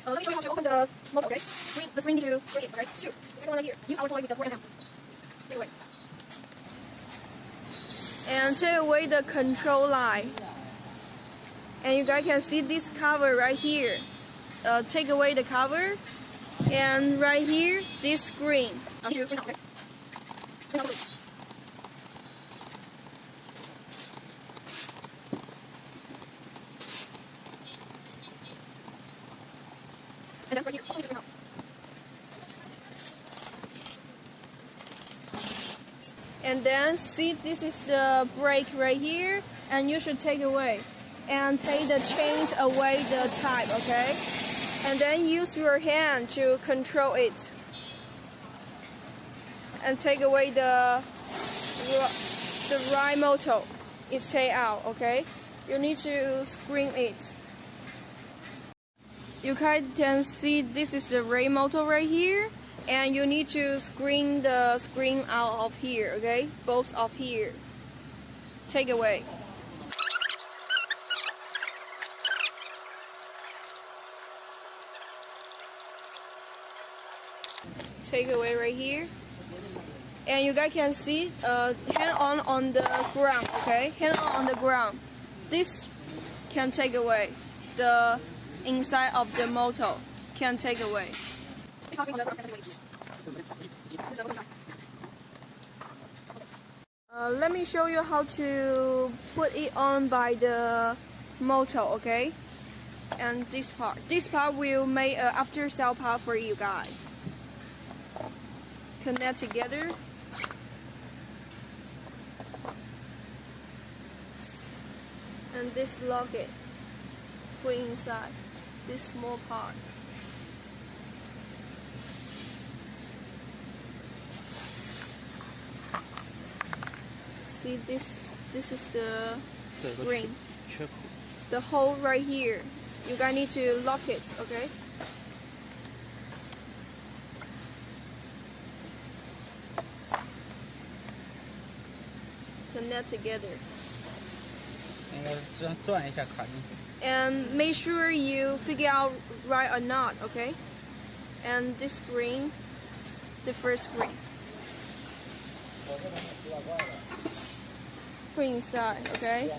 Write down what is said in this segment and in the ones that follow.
Let me show you how to open the motor, okay? The screen needs to screen it, okay? 2. The second one right here. Use our toy with the 4mm. Take away. And take away the control line. And you guys can see this cover right here. Take away the cover. And right here, this screen. Screen out, okay? Screen out, please. And then right here, also screen out. And then see, this is the brake right here, and you should take away. And take the chains away the type, okay? And then use your hand to control it. And take away the right motor. It stay out, okay? You need to screen it. You guys can see this is the right motor right here. And you need to screen the screen out of here, okay? Both of here. Take away. Take away right here. And you guys can see, hand on the ground, okay? Hand on the ground. This can take away. The inside of the motor can take away. Let me show you how to put it on by the motor, okay? And this part will make an after sale part for you guys. Connect together. And this lock it. Put inside this small part. See this is the screen. The hole right here. You guys need to lock it, okay? Connect together. And make sure you figure out right or not, okay? And this screen, the first screen. Put inside, okay?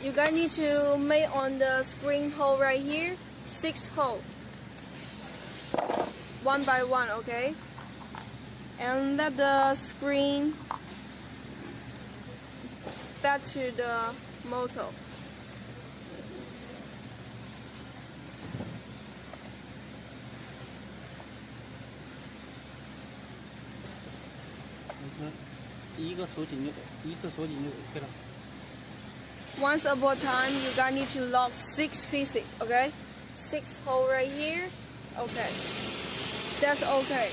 You guys need to make on the screen hole right here 6 holes, 1 by 1, okay? And let the screen back to the motor. Once upon a time, you guys need to lock 6 pieces, okay? 6 holes right here. Okay. That's okay.